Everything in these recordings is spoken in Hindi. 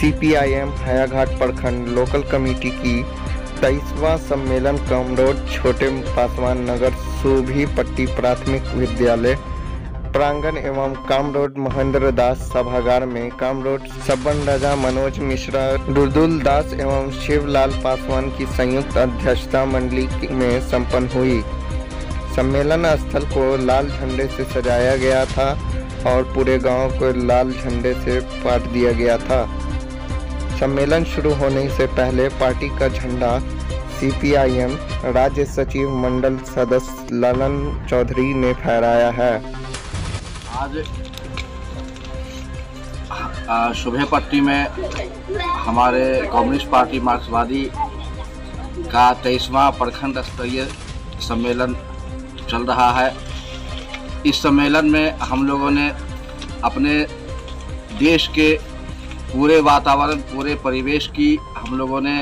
सीपीआईएम हायाघाट प्रखंड लोकल कमेटी की 23वां सम्मेलन कामरोड छोटे पासवान नगर सूभी पट्टी प्राथमिक विद्यालय प्रांगण एवं कामरोड महेंद्र दास सभागार में कामरोड सबन राजा मनोज मिश्रा रुदुल दास एवं शिवलाल पासवान की संयुक्त अध्यक्षता मंडली में संपन्न हुई। सम्मेलन स्थल को लाल झंडे से सजाया गया था और पूरे गांव को लाल झंडे से पाट दिया गया था। सम्मेलन शुरू होने से पहले पार्टी का झंडा सीपीआईएम राज्य सचिव मंडल सदस्य ललन चौधरी ने फहराया है। आज सुबह पट्टी में हमारे कम्युनिस्ट पार्टी मार्क्सवादी का 23वां प्रखंड स्तरीय सम्मेलन चल रहा है। इस सम्मेलन में हम लोगों ने अपने देश के पूरे वातावरण पूरे परिवेश की हम लोगों ने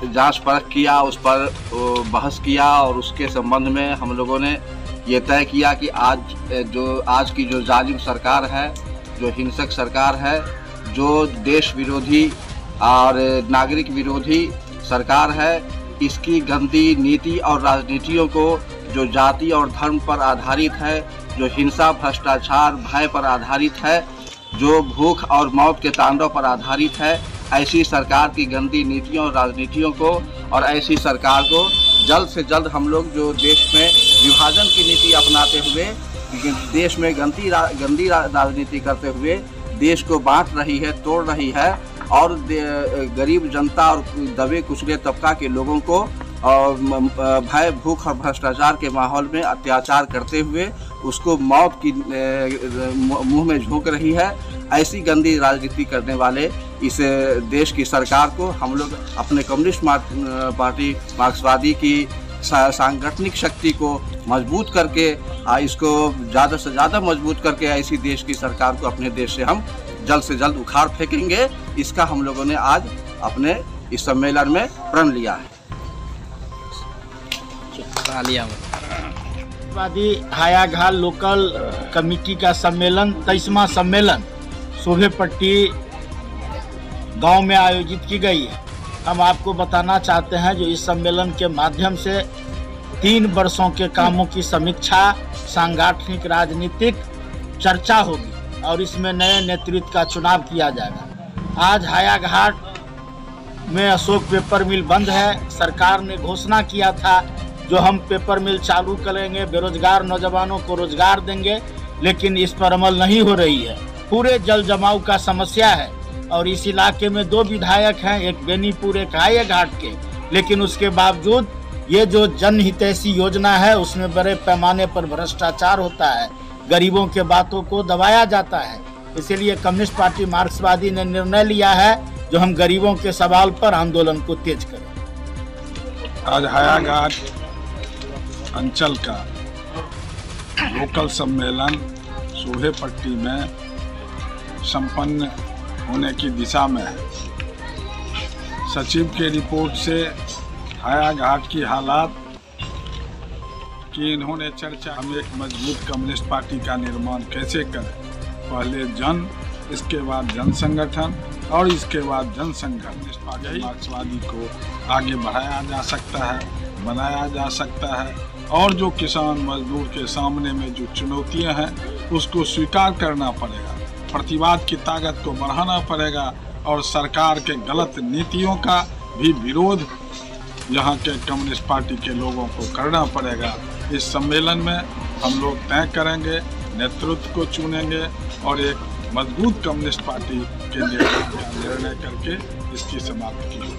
जांच परख किया, उस पर बहस किया और उसके संबंध में हम लोगों ने ये तय किया कि आज की जो जालिम सरकार है, जो हिंसक सरकार है, जो देश विरोधी और नागरिक विरोधी सरकार है, इसकी गंदी नीति और राजनीतियों को जो जाति और धर्म पर आधारित है, जो हिंसा भ्रष्टाचार भय पर आधारित है, जो भूख और मौत के तांडव पर आधारित है, ऐसी सरकार की गंदी नीतियों और राजनीतियों को और ऐसी सरकार को जल्द से जल्द हम लोग जो देश में विभाजन की नीति अपनाते हुए देश में गंदी राजनीति करते हुए देश को बांट रही है, तोड़ रही है और गरीब जनता और दबे कुचले तबका के लोगों को भय भूख और भ्रष्टाचार के माहौल में अत्याचार करते हुए उसको मौत की मुंह में झोंक रही है। ऐसी गंदी राजनीति करने वाले इस देश की सरकार को हम लोग अपने कम्युनिस्ट पार्टी मार्क्सवादी की सांगठनिक शक्ति को मजबूत करके इसको ज़्यादा से ज़्यादा मजबूत करके ऐसी देश की सरकार को अपने देश से हम जल्द से जल्द उखाड़ फेंकेंगे। इसका हम लोगों ने आज अपने इस सम्मेलन में प्रण लिया है। मार्क्सवादी हायाघाट लोकल कमेटी का सम्मेलन 23वां सम्मेलन शोभेपट्टी गांव में आयोजित की गई है। हम आपको बताना चाहते हैं जो इस सम्मेलन के माध्यम से 3 वर्षों के कामों की समीक्षा सांगठनिक राजनीतिक चर्चा होगी और इसमें नए नेतृत्व का चुनाव किया जाएगा। आज हायाघाट में अशोक पेपर मिल बंद है। सरकार ने घोषणा किया था जो हम पेपर मिल चालू करेंगे, बेरोजगार नौजवानों को रोजगार देंगे, लेकिन इस पर अमल नहीं हो रही है। पूरे जल जमाव का समस्या है और इस इलाके में 2 विधायक हैं, एक बेनीपुर एक हायाघाट के, लेकिन उसके बावजूद ये जो जनहितैषी योजना है उसमें बड़े पैमाने पर भ्रष्टाचार होता है, गरीबों के बातों को दबाया जाता है। इसीलिए कम्युनिस्ट पार्टी मार्क्सवादी ने निर्णय लिया है जो हम गरीबों के सवाल पर आंदोलन को तेज करें। आज हायाघाट अंचल का लोकल सम्मेलन शोभेपट्टी में संपन्न होने की दिशा में है। सचिव के रिपोर्ट से हायाघाट की हालात की इन्होंने चर्चा हम एक मजबूत कम्युनिस्ट पार्टी का निर्माण कैसे करें। पहले जन, इसके बाद जन संगठन और इसके बाद जन संगठन पार्टी मार्क्सवादी को आगे बढ़ाया जा सकता है, बनाया जा सकता है और जो किसान मजदूर के सामने में जो चुनौतियां हैं उसको स्वीकार करना पड़ेगा, प्रतिवाद की ताकत को बढ़ाना पड़ेगा और सरकार के गलत नीतियों का भी विरोध यहाँ के कम्युनिस्ट पार्टी के लोगों को करना पड़ेगा। इस सम्मेलन में हम लोग तय करेंगे, नेतृत्व को चुनेंगे और एक मजबूत कम्युनिस्ट पार्टी के निर्माण का निर्णय करके इसकी समाप्ति की